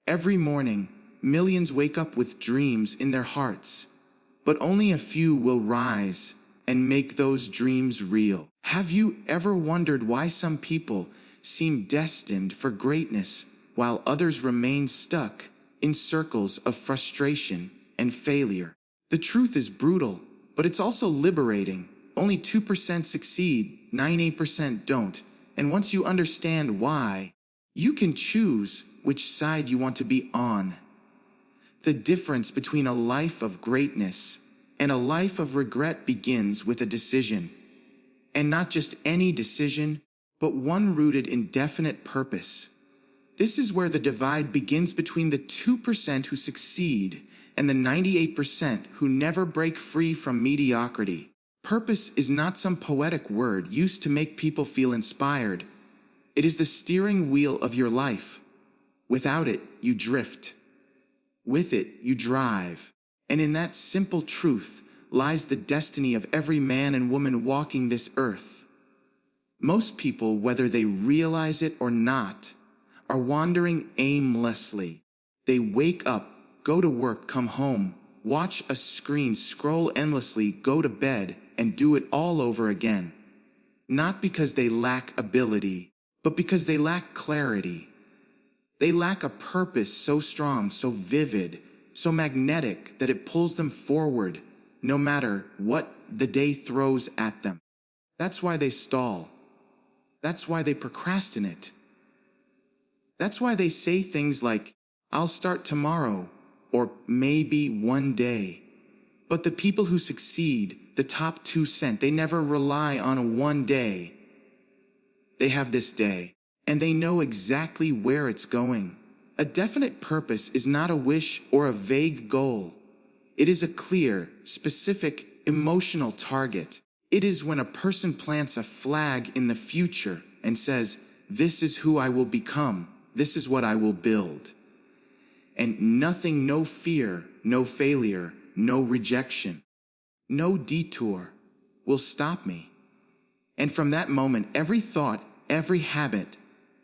Every morning, millions wake up with dreams in their hearts, but only a few will rise and make those dreams real. Have you ever wondered why some people seem destined for greatness while others remain stuck in circles of frustration and failure? The truth is brutal, but it's also liberating. Only 2% succeed, 98% don't. And once you understand why, you can choose which side you want to be on. The difference between a life of greatness and a life of regret begins with a decision. And not just any decision, but one rooted in definite purpose. This is where the divide begins between the 2% who succeed and the 98% who never break free from mediocrity. Purpose is not some poetic word used to make people feel inspired. It is the steering wheel of your life. Without it, you drift. With it, you drive. And in that simple truth lies the destiny of every man and woman walking this earth. Most people, whether they realize it or not, are wandering aimlessly. They wake up, go to work, come home, watch a screen, scroll endlessly, go to bed, and do it all over again. Not because they lack ability, but because they lack clarity. They lack a purpose so strong, so vivid, so magnetic that it pulls them forward, no matter what the day throws at them. That's why they stall. That's why they procrastinate. That's why they say things like, "I'll start tomorrow," or "maybe one day." But the people who succeed, the top 2%, they never rely on a one day. They have this day, and they know exactly where it's going. A definite purpose is not a wish or a vague goal. It is a clear, specific, emotional target. It is when a person plants a flag in the future and says, "This is who I will become. This is what I will build." And nothing, no fear, no failure, no rejection, no detour will stop me. And from that moment, every thought, every habit,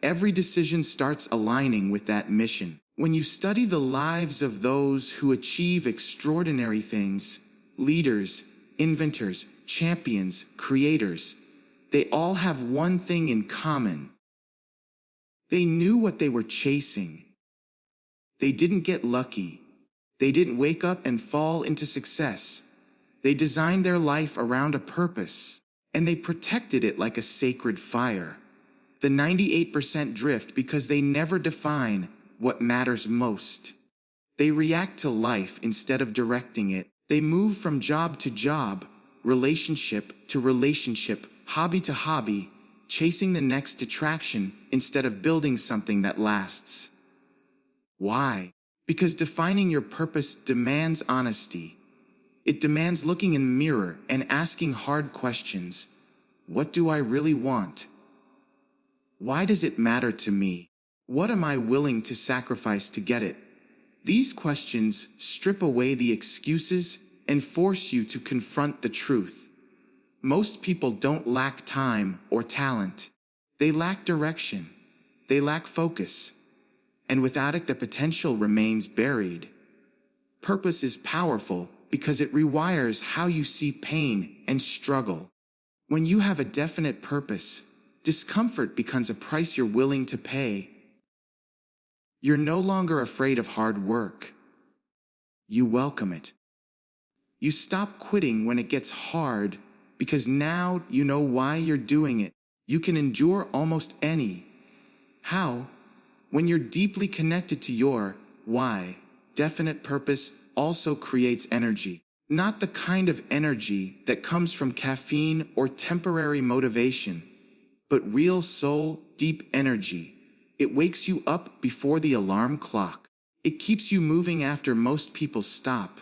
every decision starts aligning with that mission. When you study the lives of those who achieve extraordinary things, leaders, inventors, champions, creators, they all have one thing in common. They knew what they were chasing. They didn't get lucky. They didn't wake up and fall into success. They designed their life around a purpose, and they protected it like a sacred fire. The 98% drift because they never define what matters most. They react to life instead of directing it. They move from job to job, relationship to relationship, hobby to hobby, chasing the next attraction instead of building something that lasts. Why? Because defining your purpose demands honesty. It demands looking in the mirror and asking hard questions. What do I really want? Why does it matter to me? What am I willing to sacrifice to get it? These questions strip away the excuses and force you to confront the truth. Most people don't lack time or talent. They lack direction. They lack focus. And without it, the potential remains buried. Purpose is powerful because it rewires how you see pain and struggle. When you have a definite purpose, discomfort becomes a price you're willing to pay. You're no longer afraid of hard work. You welcome it. You stop quitting when it gets hard because now you know why you're doing it. You can endure almost any. How? When you're deeply connected to your why. Definite purpose also creates energy. Not the kind of energy that comes from caffeine or temporary motivation, but real soul, deep energy. It wakes you up before the alarm clock. It keeps you moving after most people stop.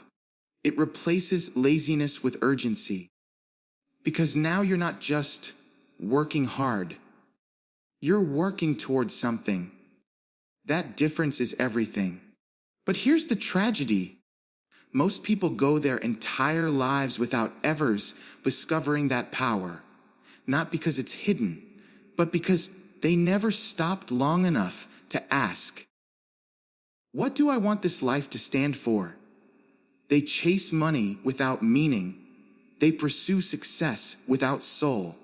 It replaces laziness with urgency. Because now you're not just working hard. You're working towards something. That difference is everything. But here's the tragedy. Most people go their entire lives without ever discovering that power. Not because it's hidden, but because they never stopped long enough to ask, What do I want this life to stand for? They chase money without meaning. They pursue success without soul.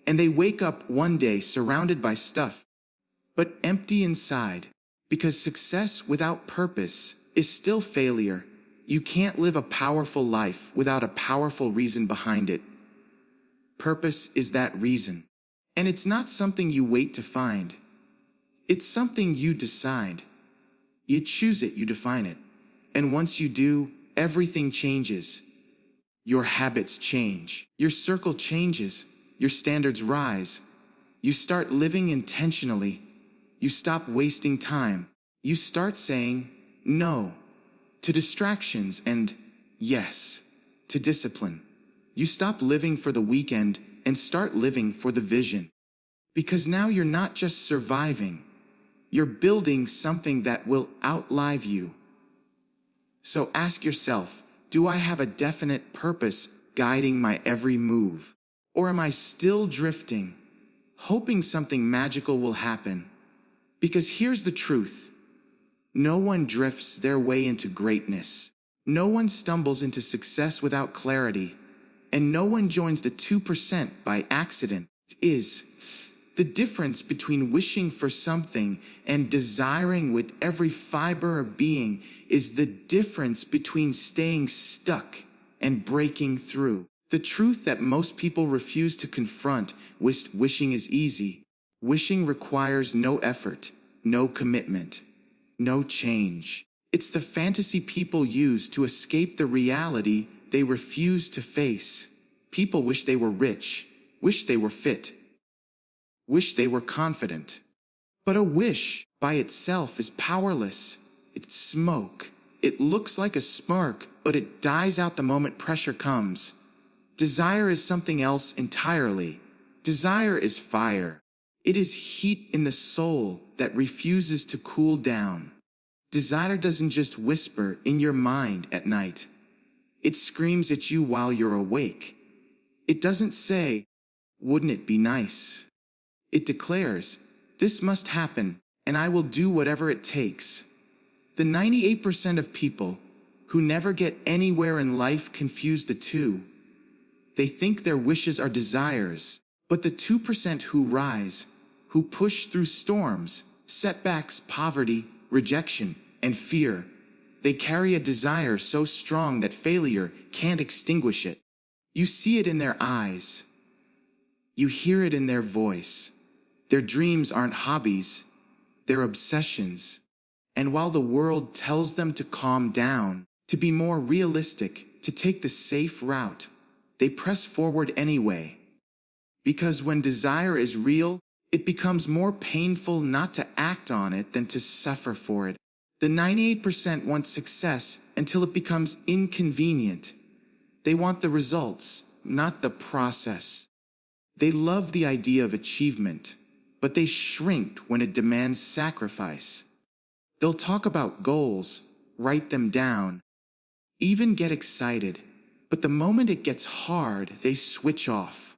And they wake up one day surrounded by stuff, but empty inside. Because success without purpose is still failure. You can't live a powerful life without a powerful reason behind it. Purpose is that reason. And it's not something you wait to find. It's something you decide. You choose it, you define it. And once you do, everything changes. Your habits change. Your circle changes. Your standards rise. You start living intentionally. You stop wasting time. You start saying no to distractions and yes to discipline. You stop living for the weekend and start living for the vision. Because now you're not just surviving. You're building something that will outlive you. So ask yourself, do I have a definite purpose guiding my every move? Or am I still drifting, hoping something magical will happen? Because here's the truth. No one drifts their way into greatness. No one stumbles into success without clarity. And no one joins the 2% by accident. The difference between wishing for something and desiring with every fiber of being is the difference between staying stuck and breaking through. The truth that most people refuse to confront. Wishing is easy. Wishing requires no effort, no commitment, no change. It's the fantasy people use to escape the reality they refuse to face. People wish they were rich, wish they were fit, wish they were confident. But a wish by itself is powerless. It's smoke. It looks like a spark, but it dies out the moment pressure comes. Desire is something else entirely. Desire is fire. It is heat in the soul that refuses to cool down. Desire doesn't just whisper in your mind at night. It screams at you while you're awake. It doesn't say, "Wouldn't it be nice?" It declares, "This must happen, and I will do whatever it takes." The 98% of people who never get anywhere in life confuse the two. They think their wishes are desires, but the 2% who rise, who push through storms, setbacks, poverty, rejection, and fear, they carry a desire so strong that failure can't extinguish it. You see it in their eyes. You hear it in their voice. Their dreams aren't hobbies, they're obsessions. And while the world tells them to calm down, to be more realistic, to take the safe route, they press forward anyway. Because when desire is real, it becomes more painful not to act on it than to suffer for it. The 98% want success until it becomes inconvenient. They want the results, not the process. They love the idea of achievement, but they shrink when it demands sacrifice. They'll talk about goals, write them down, even get excited, but the moment it gets hard, they switch off.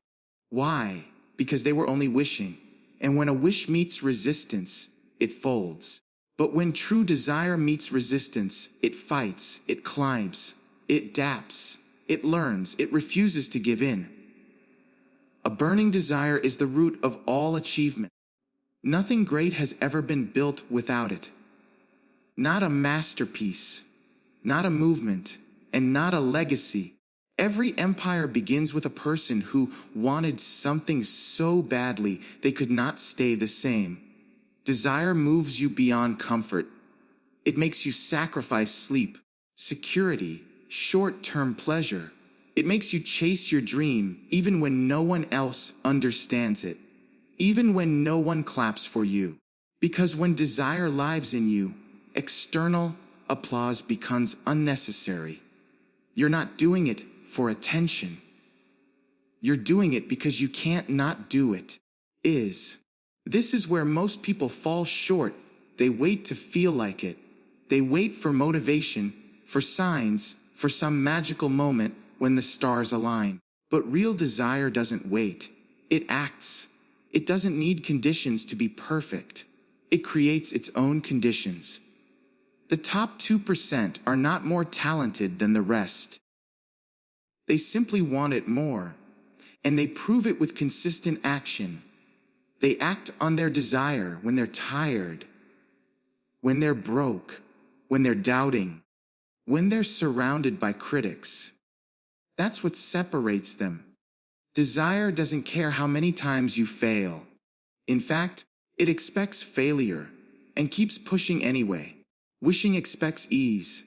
Why? Because they were only wishing, and when a wish meets resistance, it folds. But when true desire meets resistance, it fights, it climbs, it adapts, it learns, it refuses to give in. A burning desire is the root of all achievement. Nothing great has ever been built without it. Not a masterpiece, not a movement, and not a legacy. Every empire begins with a person who wanted something so badly they could not stay the same. Desire moves you beyond comfort. It makes you sacrifice sleep, security, short-term pleasure. It makes you chase your dream even when no one else understands it, even when no one claps for you. Because when desire lives in you, external applause becomes unnecessary. You're not doing it for attention. You're doing it because you can't not do it. This is where most people fall short. They wait to feel like it. They wait for motivation, for signs, for some magical moment when the stars align. But real desire doesn't wait. It acts. It doesn't need conditions to be perfect. It creates its own conditions. The top 2% are not more talented than the rest. They simply want it more, and they prove it with consistent action. They act on their desire when they're tired, when they're broke, when they're doubting, when they're surrounded by critics. That's what separates them. Desire doesn't care how many times you fail. In fact, it expects failure and keeps pushing anyway. Wishing expects ease.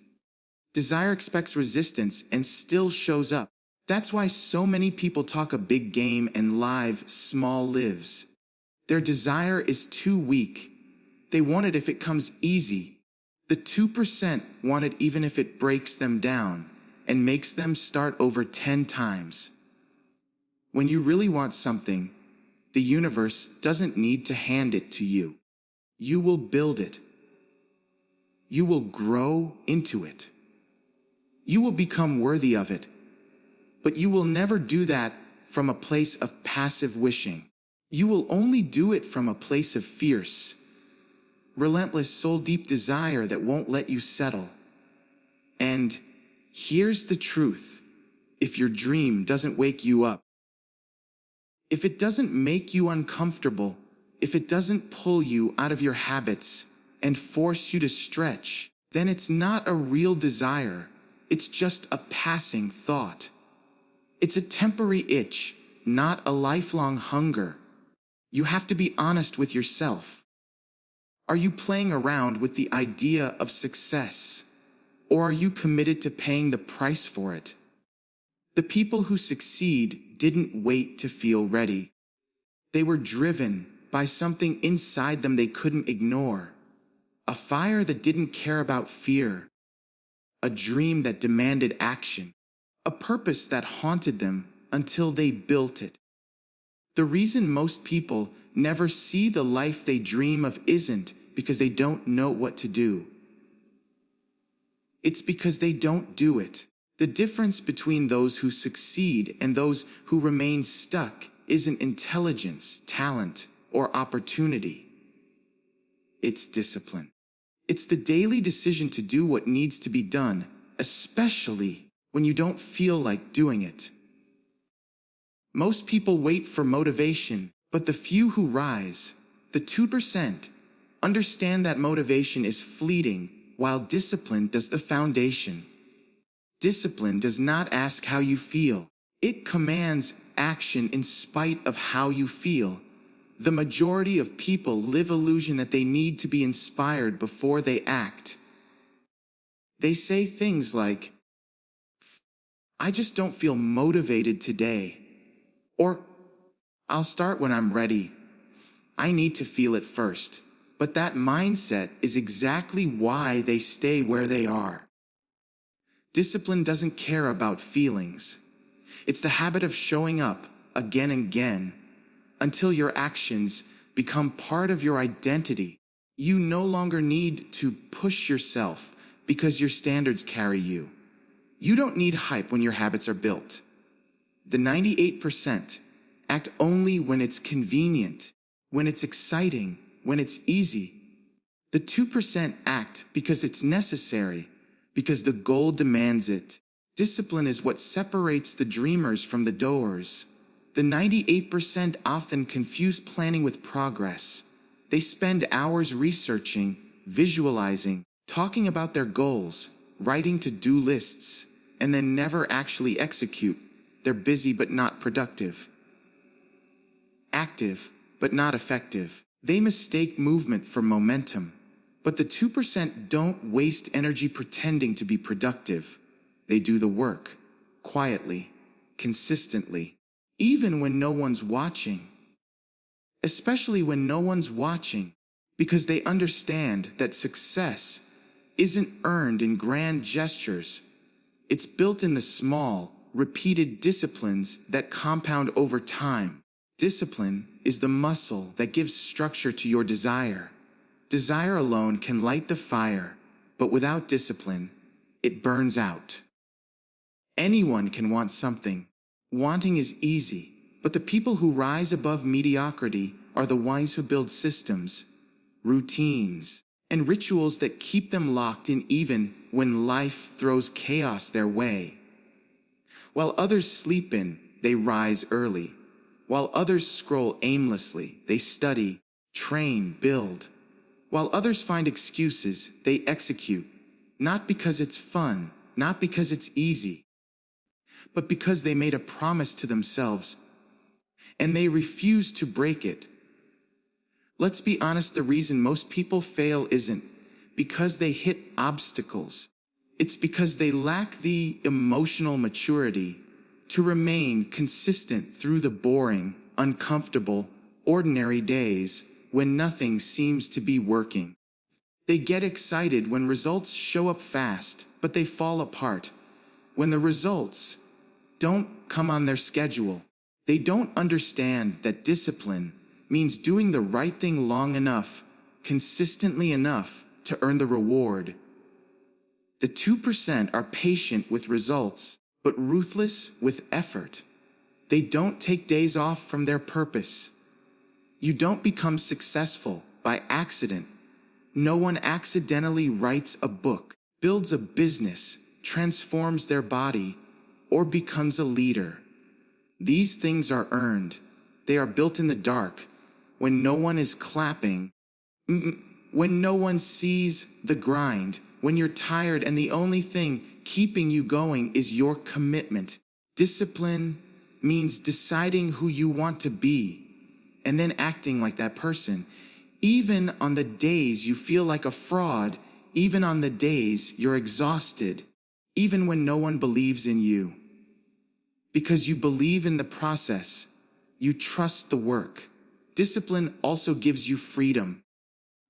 Desire expects resistance and still shows up. That's why so many people talk a big game and live small lives. Their desire is too weak. They want it if it comes easy. The 2% want it even if it breaks them down and makes them start over 10 times. When you really want something, the universe doesn't need to hand it to you. You will build it. You will grow into it. You will become worthy of it. But you will never do that from a place of passive wishing. You will only do it from a place of fierce, relentless, soul-deep desire that won't let you settle. And here's the truth. If your dream doesn't wake you up, if it doesn't make you uncomfortable, if it doesn't pull you out of your habits and force you to stretch, then it's not a real desire. It's just a passing thought. It's a temporary itch, not a lifelong hunger. You have to be honest with yourself. Are you playing around with the idea of success, or are you committed to paying the price for it? The people who succeed didn't wait to feel ready. They were driven by something inside them they couldn't ignore. A fire that didn't care about fear. A dream that demanded action. A purpose that haunted them until they built it. The reason most people never see the life they dream of isn't because they don't know what to do. It's because they don't do it. The difference between those who succeed and those who remain stuck isn't intelligence, talent, or opportunity. It's discipline. It's the daily decision to do what needs to be done, especially when you don't feel like doing it. Most people wait for motivation, but the few who rise, the 2%, understand that motivation is fleeting, while discipline does the foundation. Discipline does not ask how you feel. It commands action in spite of how you feel. The majority of people live illusion that they need to be inspired before they act. They say things like, "I just don't feel motivated today." Or, "I'll start when I'm ready. I need to feel it first." But that mindset is exactly why they stay where they are. Discipline doesn't care about feelings. It's the habit of showing up again and again until your actions become part of your identity. You no longer need to push yourself because your standards carry you. You don't need hype when your habits are built. The 98% act only when it's convenient, when it's exciting, when it's easy. The 2% act because it's necessary, because the goal demands it. Discipline is what separates the dreamers from the doers. The 98% often confuse planning with progress. They spend hours researching, visualizing, talking about their goals, writing to-do lists, and then never actually execute. They're busy but not productive. Active but not effective. They mistake movement for momentum. But the 2% don't waste energy pretending to be productive. They do the work, quietly, consistently, even when no one's watching. Especially when no one's watching, because they understand that success isn't earned in grand gestures. It's built in the small, repeated disciplines that compound over time. Discipline is the muscle that gives structure to your desire. Desire alone can light the fire, but without discipline, it burns out. Anyone can want something. Wanting is easy, but the people who rise above mediocrity are the ones who build systems, routines, and rituals that keep them locked in even when life throws chaos their way. While others sleep in, they rise early. While others scroll aimlessly, they study, train, build. While others find excuses, they execute. Not because it's fun, not because it's easy, but because they made a promise to themselves, and they refuse to break it. Let's be honest, the reason most people fail isn't because they hit obstacles. It's because they lack the emotional maturity to remain consistent through the boring, uncomfortable, ordinary days when nothing seems to be working. They get excited when results show up fast, but they fall apart when the results don't come on their schedule. They don't understand that discipline means doing the right thing long enough, consistently enough to earn the reward. The 2% are patient with results, but ruthless with effort. They don't take days off from their purpose. You don't become successful by accident. No one accidentally writes a book, builds a business, transforms their body, or becomes a leader. These things are earned. They are built in the dark, when no one is clapping, when no one sees the grind, when you're tired and the only thing keeping you going is your commitment. Discipline means deciding who you want to be and then acting like that person, even on the days you feel like a fraud, even on the days you're exhausted, even when no one believes in you. Because you believe in the process, you trust the work. Discipline also gives you freedom.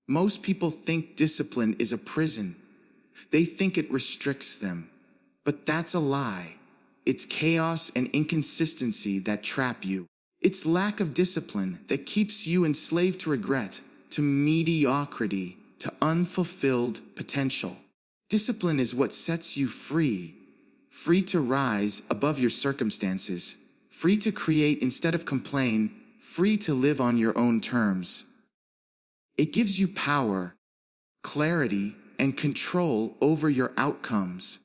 Most people think discipline is a prison. They think it restricts them. But that's a lie. It's chaos and inconsistency that trap you. It's lack of discipline that keeps you enslaved to regret, to mediocrity, to unfulfilled potential. Discipline is what sets you free. Free to rise above your circumstances. Free to create instead of complain. Free to live on your own terms. It gives you power, clarity, and control over your outcomes.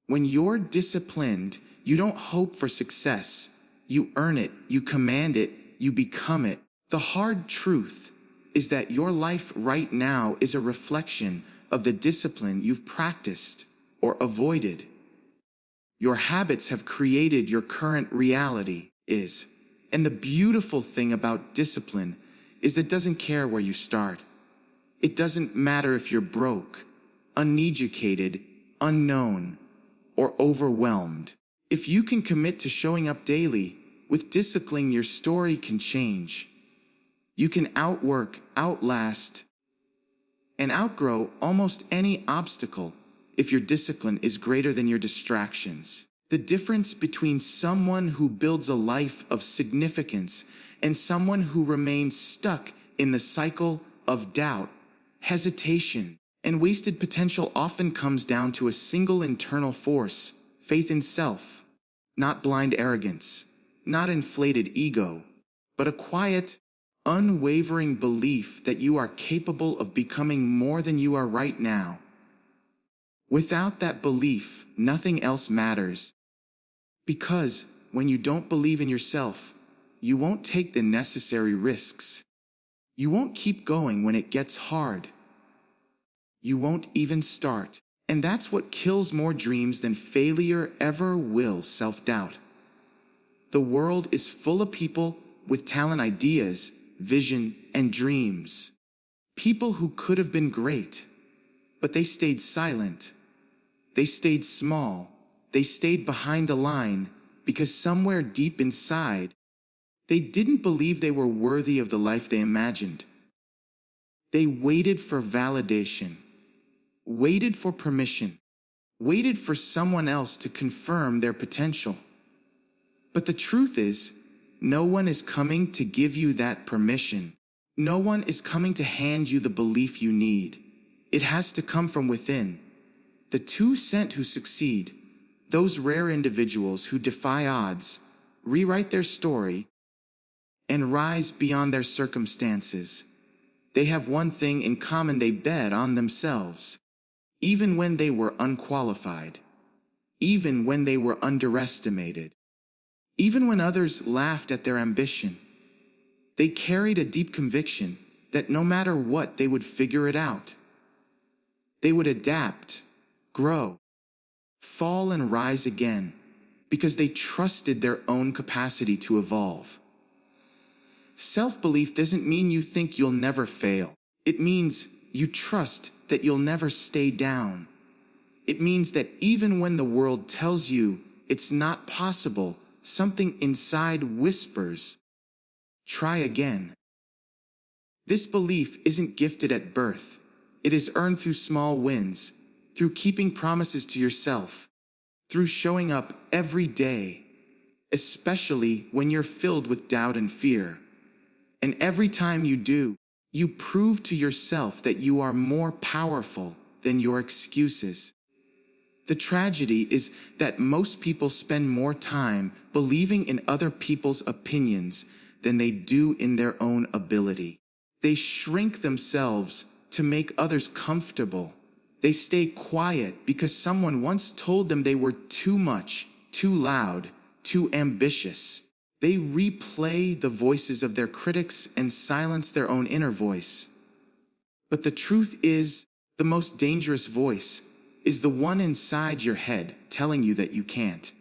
When you're disciplined, you don't hope for success. You earn it, you command it, you become it. The hard truth is that your life right now is a reflection of the discipline you've practiced or avoided. Your habits have created your current reality is. And the beautiful thing about discipline is that it doesn't care where you start. It doesn't matter if you're broke, uneducated, unknown, or overwhelmed. If you can commit to showing up daily, with discipline your story can change. You can outwork, outlast, and outgrow almost any obstacle if your discipline is greater than your distractions. The difference between someone who builds a life of significance and someone who remains stuck in the cycle of doubt, hesitation, and wasted potential often comes down to a single internal force: faith in self. Not blind arrogance, not inflated ego, but a quiet, unwavering belief that you are capable of becoming more than you are right now. Without that belief, nothing else matters. Because when you don't believe in yourself, you won't take the necessary risks. You won't keep going when it gets hard. You won't even start. And that's what kills more dreams than failure ever will: self-doubt. The world is full of people with talent, ideas, vision, and dreams. People who could have been great, but they stayed silent. They stayed small. They stayed behind the line because somewhere deep inside, they didn't believe they were worthy of the life they imagined. They waited for validation, waited for permission, waited for someone else to confirm their potential. But the truth is, no one is coming to give you that permission. No one is coming to hand you the belief you need. It has to come from within. The 2% who succeed, those rare individuals who defy odds, rewrite their story, and rise beyond their circumstances. They have one thing in common: they bet on themselves. Even when they were unqualified. Even when they were underestimated. Even when others laughed at their ambition. They carried a deep conviction that no matter what, they would figure it out. They would adapt, grow, fall and rise again, because they trusted their own capacity to evolve. Self-belief doesn't mean you think you'll never fail. It means you trust that you'll never stay down. It means that even when the world tells you it's not possible, something inside whispers, try again. This belief isn't gifted at birth. It is earned through small wins, through keeping promises to yourself, through showing up every day, especially when you're filled with doubt and fear. And every time you do, you prove to yourself that you are more powerful than your excuses. The tragedy is that most people spend more time believing in other people's opinions than they do in their own ability. They shrink themselves to make others comfortable. They stay quiet because someone once told them they were too much, too loud, too ambitious. They replay the voices of their critics and silence their own inner voice. But the truth is, the most dangerous voice is the one inside your head telling you that you can't.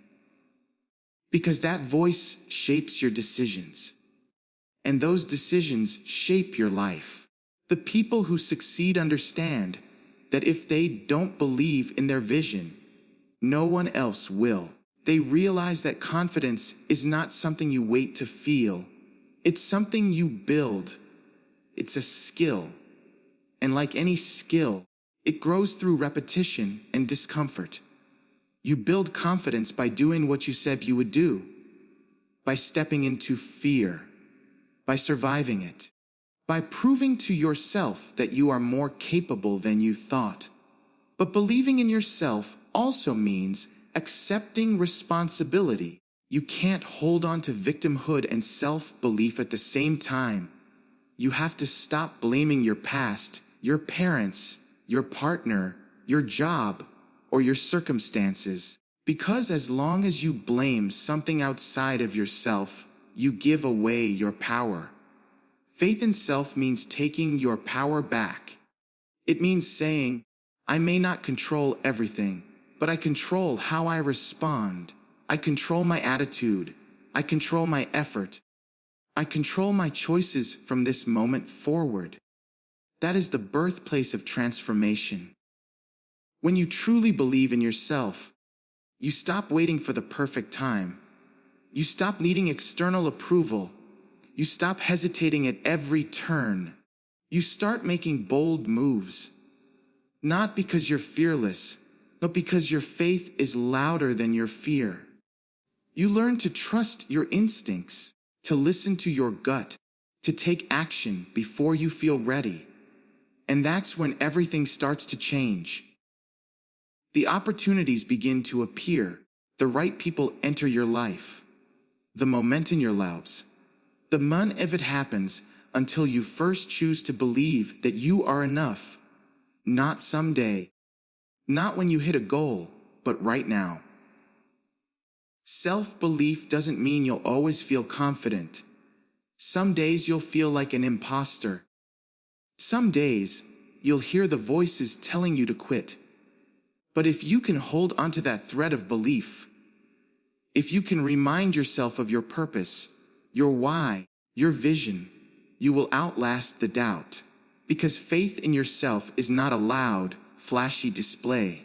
Because that voice shapes your decisions. And those decisions shape your life. The people who succeed understand that if they don't believe in their vision, no one else will. They realize that confidence is not something you wait to feel. It's something you build. It's a skill. And like any skill, it grows through repetition and discomfort. You build confidence by doing what you said you would do, by stepping into fear, by surviving it, by proving to yourself that you are more capable than you thought. But believing in yourself also means accepting responsibility. You can't hold on to victimhood and self-belief at the same time. You have to stop blaming your past, your parents, your partner, your job, or your circumstances. Because as long as you blame something outside of yourself, you give away your power. Faith in self means taking your power back. It means saying, I may not control everything, but I control how I respond. I control my attitude. I control my effort. I control my choices from this moment forward. That is the birthplace of transformation. When you truly believe in yourself, you stop waiting for the perfect time. You stop needing external approval. You stop hesitating at every turn. You start making bold moves. Not because you're fearless, but because your faith is louder than your fear. You learn to trust your instincts, to listen to your gut, to take action before you feel ready. And that's when everything starts to change. The opportunities begin to appear. The right people enter your life. The momentum your lives. The none of it happens until you first choose to believe that you are enough. Not someday. Not when you hit a goal, but right now. Self-belief doesn't mean you'll always feel confident. Some days you'll feel like an imposter. Some days you'll hear the voices telling you to quit. But if you can hold onto that thread of belief, if you can remind yourself of your purpose, your why, your vision, you will outlast the doubt. Because faith in yourself is not a loud, flashy display.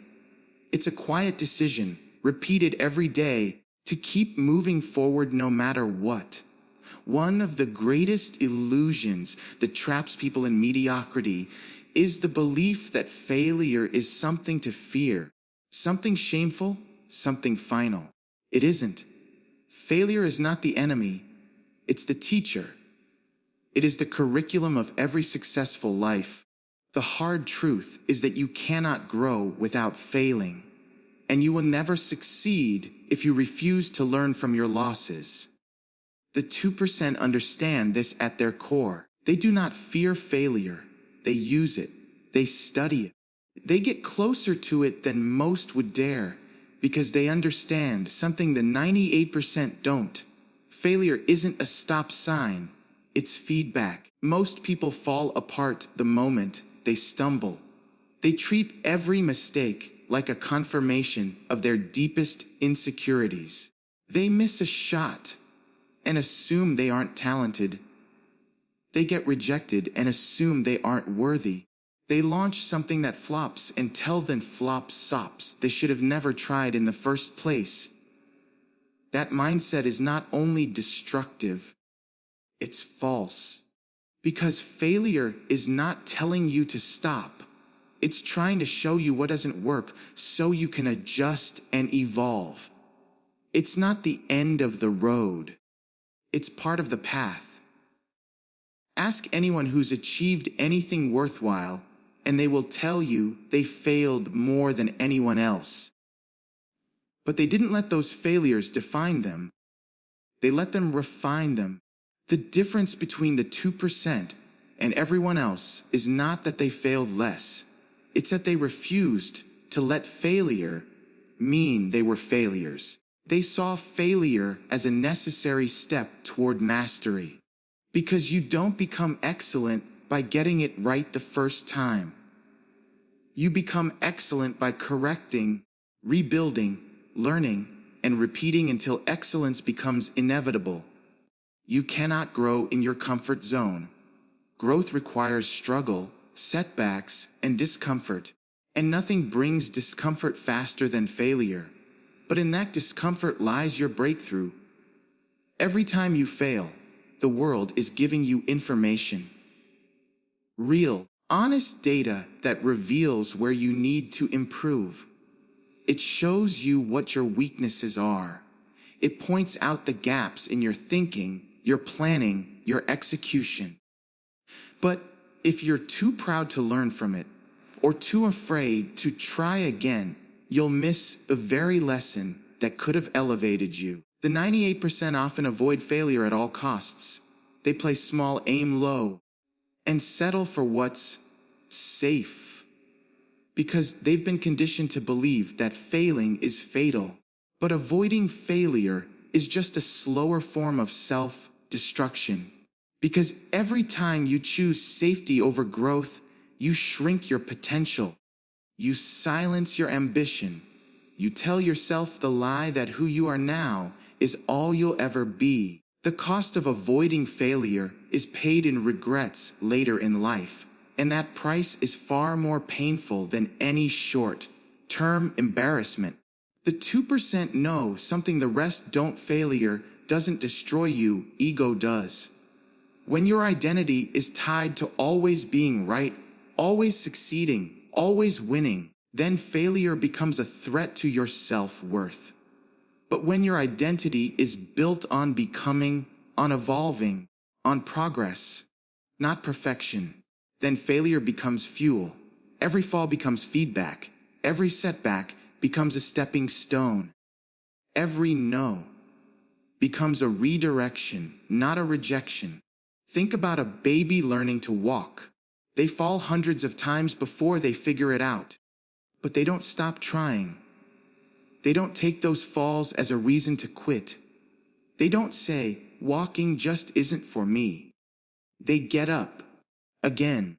It's a quiet decision, repeated every day, to keep moving forward no matter what. One of the greatest illusions that traps people in mediocrity is the belief that failure is something to fear, something shameful, something final. It isn't. Failure is not the enemy, it's the teacher. It is the curriculum of every successful life. The hard truth is that you cannot grow without failing, and you will never succeed if you refuse to learn from your losses. The 2% understand this at their core. They do not fear failure. They use it. They study it. They get closer to it than most would dare because they understand something the 98% don't. Failure isn't a stop sign. It's feedback. Most people fall apart the moment they stumble. They treat every mistake like a confirmation of their deepest insecurities. They miss a shot and assume they aren't talented. They get rejected and assume they aren't worthy. They launch something that flops and tell them flop sops they should have never tried in the first place. That mindset is not only destructive, it's false. Because failure is not telling you to stop. It's trying to show you what doesn't work so you can adjust and evolve. It's not the end of the road. It's part of the path. Ask anyone who's achieved anything worthwhile, and they will tell you they failed more than anyone else. But they didn't let those failures define them. They let them refine them. The difference between the 2% and everyone else is not that they failed less. It's that they refused to let failure mean they were failures. They saw failure as a necessary step toward mastery. Because you don't become excellent by getting it right the first time. You become excellent by correcting, rebuilding, learning, and repeating until excellence becomes inevitable. You cannot grow in your comfort zone. Growth requires struggle, setbacks, and discomfort. And nothing brings discomfort faster than failure. But in that discomfort lies your breakthrough. Every time you fail, the world is giving you information. Real, honest data that reveals where you need to improve. It shows you what your weaknesses are. It points out the gaps in your thinking, your planning, your execution. But if you're too proud to learn from it, or too afraid to try again, you'll miss the very lesson that could have elevated you. The 98% often avoid failure at all costs. They play small, aim low, and settle for what's safe. Because they've been conditioned to believe that failing is fatal. But avoiding failure is just a slower form of self-destruction. Because every time you choose safety over growth, you shrink your potential. You silence your ambition. You tell yourself the lie that who you are now is all you'll ever be. The cost of avoiding failure is paid in regrets later in life, and that price is far more painful than any short-term embarrassment. The 2% know something the rest don't. Failure doesn't destroy you, ego does. When your identity is tied to always being right, always succeeding, always winning, then failure becomes a threat to your self-worth. But when your identity is built on becoming, on evolving, on progress, not perfection, then failure becomes fuel. Every fall becomes feedback. Every setback becomes a stepping stone. Every no becomes a redirection, not a rejection. Think about a baby learning to walk. They fall hundreds of times before they figure it out. But they don't stop trying. They don't take those falls as a reason to quit. They don't say, walking just isn't for me. They get up again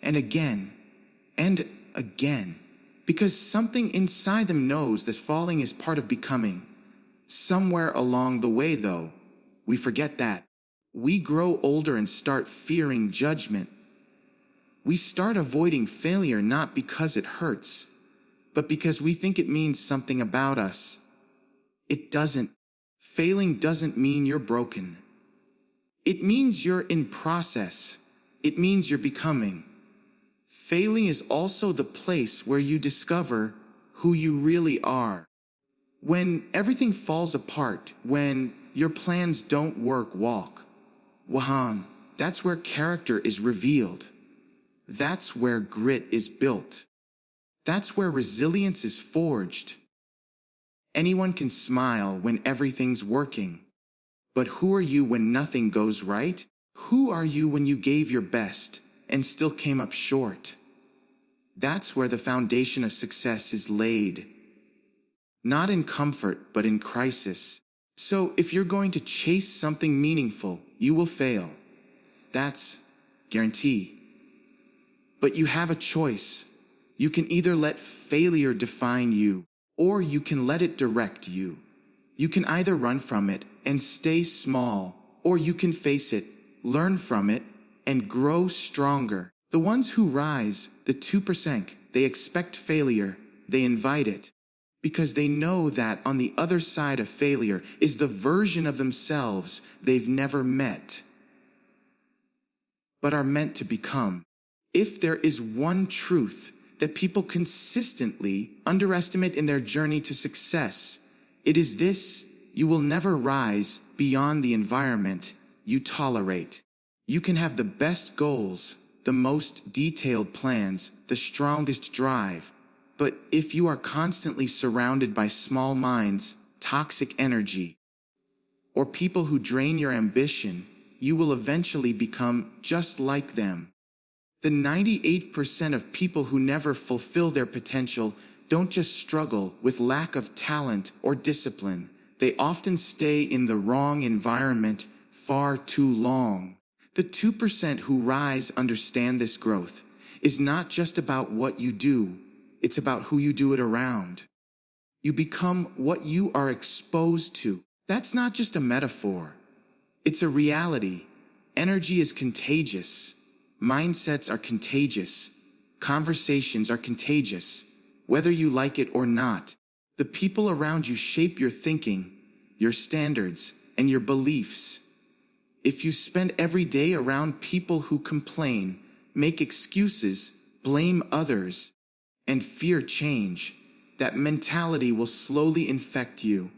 and again and again. Because something inside them knows that falling is part of becoming. Somewhere along the way, though, we forget that. We grow older and start fearing judgment. We start avoiding failure not because it hurts, but because we think it means something about us. It doesn't. Failing doesn't mean you're broken. It means you're in process. It means you're becoming. Failing is also the place where you discover who you really are. When everything falls apart, when your plans don't work, Wahan, that's where character is revealed. That's where grit is built. That's where resilience is forged. Anyone can smile when everything's working. But who are you when nothing goes right? Who are you when you gave your best and still came up short? That's where the foundation of success is laid. Not in comfort, but in crisis. So if you're going to chase something meaningful, you will fail. That's guarantee. But you have a choice. You can either let failure define you, or you can let it direct you. You can either run from it and stay small, or you can face it, learn from it, and grow stronger. The ones who rise, the 2%, they expect failure, they invite it, because they know that on the other side of failure is the version of themselves they've never met, but are meant to become. If there is one truth that people consistently underestimate in their journey to success, it is this: you will never rise beyond the environment you tolerate. You can have the best goals, the most detailed plans, the strongest drive, but if you are constantly surrounded by small minds, toxic energy, or people who drain your ambition, you will eventually become just like them. The 98% of people who never fulfill their potential don't just struggle with lack of talent or discipline. They often stay in the wrong environment far too long. The 2% who rise understand this growth is not just about what you do, it's about who you do it around. You become what you are exposed to. That's not just a metaphor. It's a reality. Energy is contagious. Mindsets are contagious. Conversations are contagious. Whether you like it or not, the people around you shape your thinking, your standards, and your beliefs. If you spend every day around people who complain, make excuses, blame others, and fear change, that mentality will slowly infect you,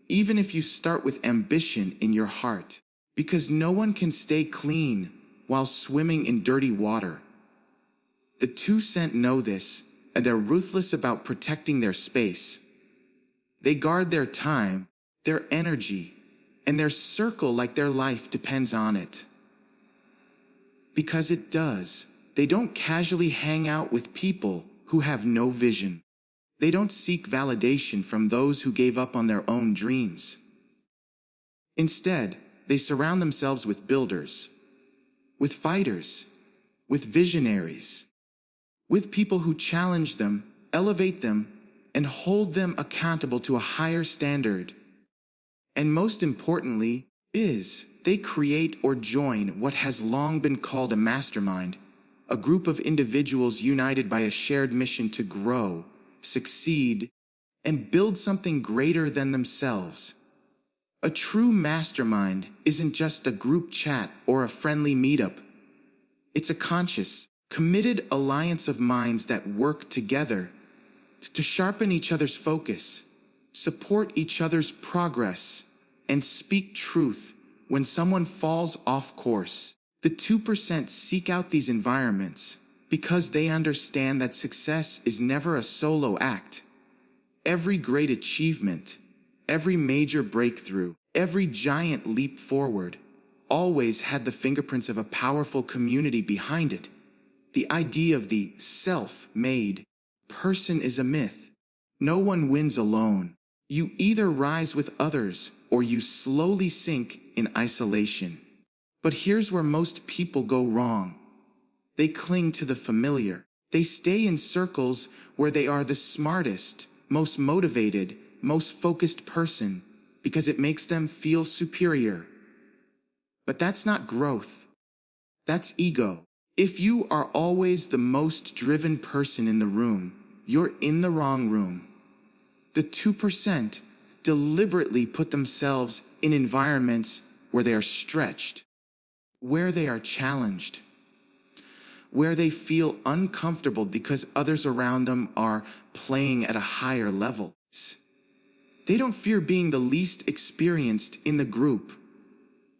even if you start with ambition in your heart. Because no one can stay clean while swimming in dirty water. The 2% know this, and they're ruthless about protecting their space. They guard their time, their energy, and their circle like their life depends on it. Because it does. They don't casually hang out with people who have no vision. They don't seek validation from those who gave up on their own dreams. Instead, they surround themselves with builders, with fighters, with visionaries, with people who challenge them, elevate them, and hold them accountable to a higher standard. And most importantly, they create or join what has long been called a mastermind, a group of individuals united by a shared mission to grow, succeed, and build something greater than themselves. A true mastermind isn't just a group chat or a friendly meetup. It's a conscious, committed alliance of minds that work together to sharpen each other's focus, support each other's progress, and speak truth when someone falls off course. The 2% seek out these environments because they understand that success is never a solo act. Every great achievement, every major breakthrough, every giant leap forward always had the fingerprints of a powerful community behind it. The idea of the self-made person is a myth. No one wins alone. You either rise with others or you slowly sink in isolation. But here's where most people go wrong. They cling to the familiar. They stay in circles where they are the smartest, most motivated, most focused person because it makes them feel superior. But that's not growth. That's ego. If you are always the most driven person in the room, you're in the wrong room. The 2% deliberately put themselves in environments where they are stretched, where they are challenged, where they feel uncomfortable because others around them are playing at a higher level. They don't fear being the least experienced in the group.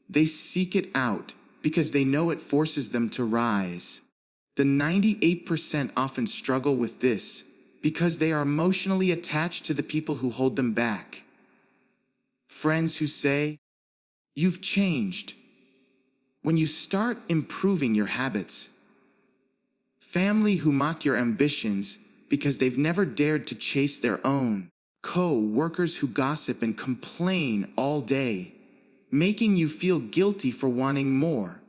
They seek it out because they know it forces them to rise. The 98% often struggle with this because they are emotionally attached to the people who hold them back. Friends who say, "You've changed," When you start improving your habits, family who mock your ambitions because they've never dared to chase their own, co-workers who gossip and complain all day, making you feel guilty for wanting more.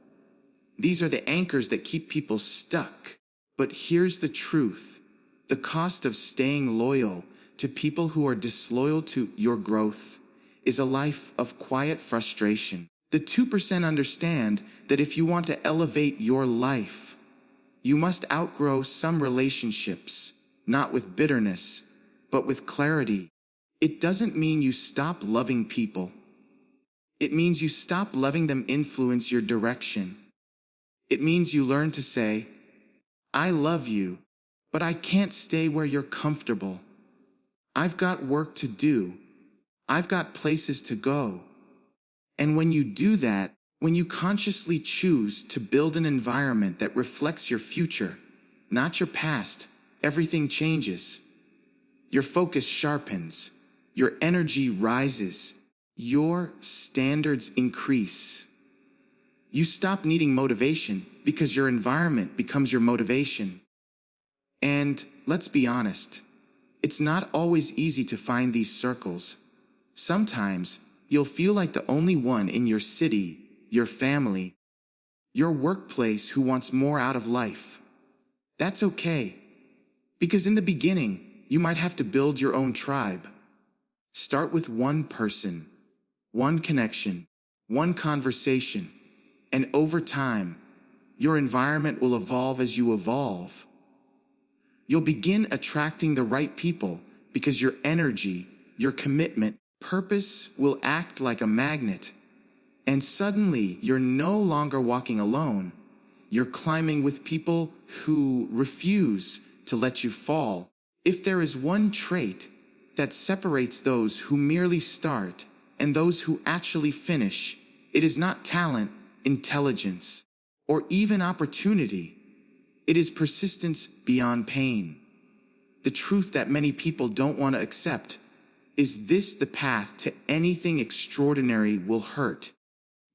These are the anchors that keep people stuck. But here's the truth. The cost of staying loyal to people who are disloyal to your growth is a life of quiet frustration. The 2% understand that if you want to elevate your life, you must outgrow some relationships, not with bitterness, but with clarity. It doesn't mean you stop loving people. It means you stop letting them influence your direction. It means you learn to say, I love you, but I can't stay where you're comfortable. I've got work to do. I've got places to go. And when you do that, when you consciously choose to build an environment that reflects your future, not your past, everything changes. Your focus sharpens. Your energy rises. Your standards increase. You stop needing motivation because your environment becomes your motivation. And let's be honest, it's not always easy to find these circles. Sometimes you'll feel like the only one in your city, your family, your workplace who wants more out of life. That's okay, because in the beginning, you might have to build your own tribe. Start with one person, one connection, one conversation, and over time, your environment will evolve as you evolve. You'll begin attracting the right people because your energy, your commitment, purpose will act like a magnet. And suddenly, you're no longer walking alone. You're climbing with people who refuse to let you fall. If there is one trait that separates those who merely start and those who actually finish, it is not talent, intelligence, or even opportunity. It is persistence beyond pain. The truth that many people don't want to accept is this: the path to anything extraordinary will hurt.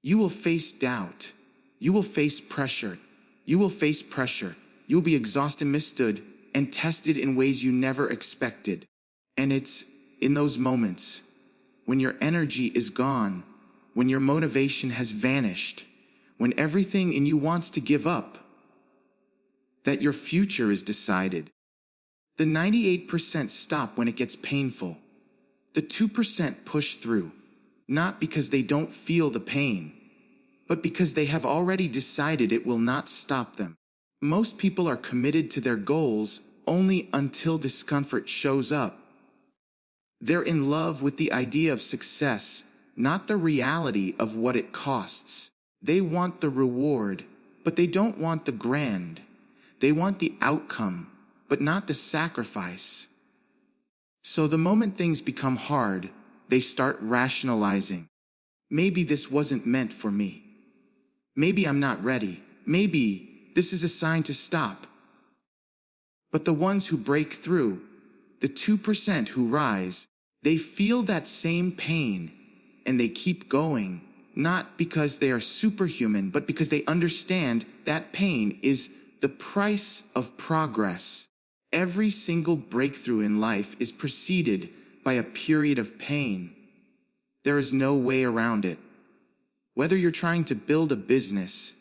You will face doubt. You will face pressure. You will face pressure. You'll be exhausted, misunderstood, and tested in ways you never expected. And it's in those moments when your energy is gone, when your motivation has vanished, when everything in you wants to give up, that your future is decided. The 98% stop when it gets painful. The 2% push through, not because they don't feel the pain, but because they have already decided it will not stop them. Most people are committed to their goals only until discomfort shows up. They're in love with the idea of success, not the reality of what it costs. They want the reward, but they don't want the grand. They want the outcome, but not the sacrifice. So the moment things become hard, they start rationalizing. Maybe this wasn't meant for me. Maybe I'm not ready. Maybe this is a sign to stop. But the ones who break through, the 2% who rise, they feel that same pain and they keep going, not because they are superhuman, but because they understand that pain is the price of progress. Every single breakthrough in life is preceded by a period of pain. There is no way around it. Whether you're trying to build a business,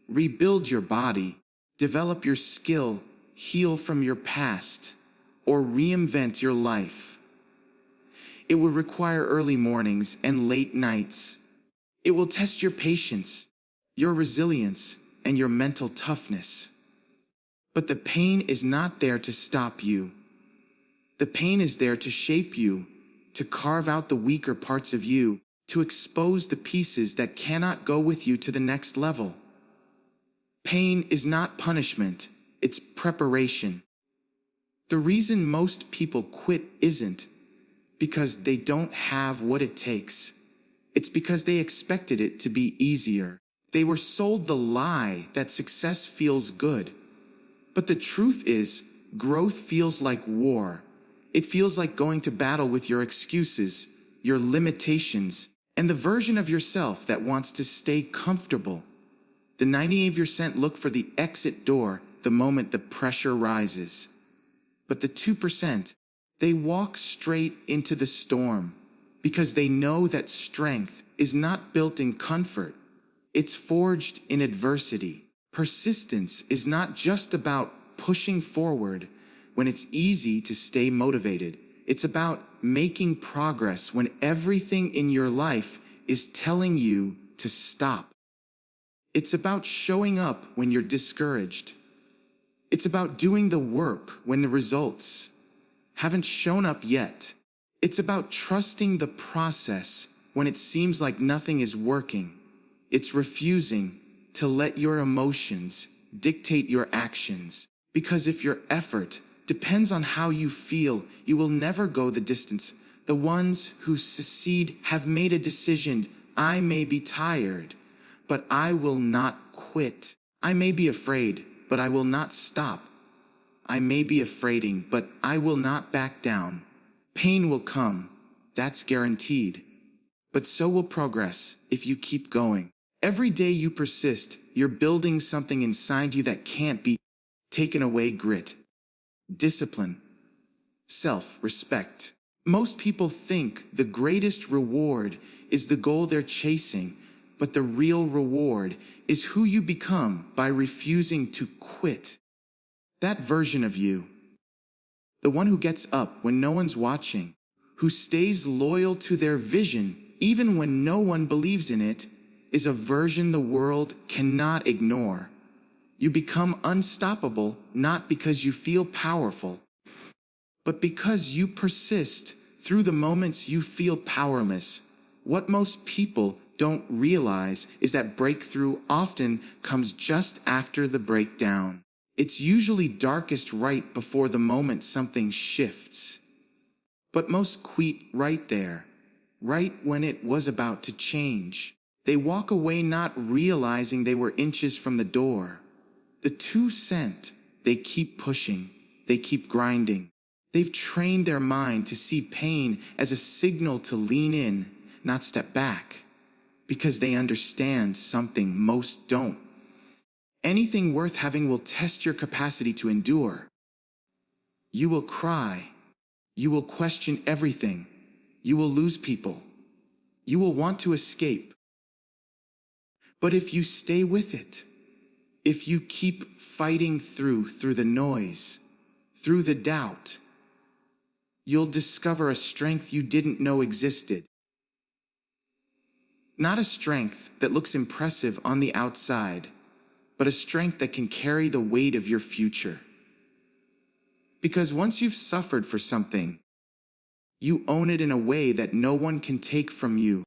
rebuild your body, develop your skill, heal from your past, or reinvent your life, it will require early mornings and late nights. It will test your patience, your resilience, and your mental toughness. But the pain is not there to stop you. The pain is there to shape you, to carve out the weaker parts of you, to expose the pieces that cannot go with you to the next level. Pain is not punishment, it's preparation. The reason most people quit isn't because they don't have what it takes. It's because they expected it to be easier. They were sold the lie that success feels good. But the truth is, growth feels like war. It feels like going to battle with your excuses, your limitations, and the version of yourself that wants to stay comfortable. The 98% look for the exit door the moment the pressure rises. But the 2%, they walk straight into the storm because they know that strength is not built in comfort. It's forged in adversity. Persistence is not just about pushing forward when it's easy to stay motivated. It's about making progress when everything in your life is telling you to stop. It's about showing up when you're discouraged. It's about doing the work when the results haven't shown up yet. It's about trusting the process when it seems like nothing is working. It's refusing to let your emotions dictate your actions. Because if your effort depends on how you feel, you will never go the distance. The ones who succeed have made a decision. I may be tired, but I will not quit. I may be afraid, but I will not stop. I may be afraiding, but I will not back down. Pain will come, that's guaranteed. But so will progress if you keep going. Every day you persist, you're building something inside you that can't be taken away. Grit, discipline, self-respect. Most people think the greatest reward is the goal they're chasing, but the real reward is who you become by refusing to quit. That version of you, the one who gets up when no one's watching, who stays loyal to their vision even when no one believes in it, is a version the world cannot ignore. You become unstoppable not because you feel powerful, but because you persist through the moments you feel powerless. What most people don't realize is that breakthrough often comes just after the breakdown. It's usually darkest right before the moment something shifts. But most quit right there, right when it was about to change. They walk away not realizing they were inches from the door. The 2%, they keep pushing, they keep grinding. They've trained their mind to see pain as a signal to lean in, not step back, because they understand something most don't. Anything worth having will test your capacity to endure. You will cry. You will question everything. You will lose people. You will want to escape. But if you stay with it, if you keep fighting through the noise, through the doubt, you'll discover a strength you didn't know existed. Not a strength that looks impressive on the outside, but a strength that can carry the weight of your future. Because once you've suffered for something, you own it in a way that no one can take from you.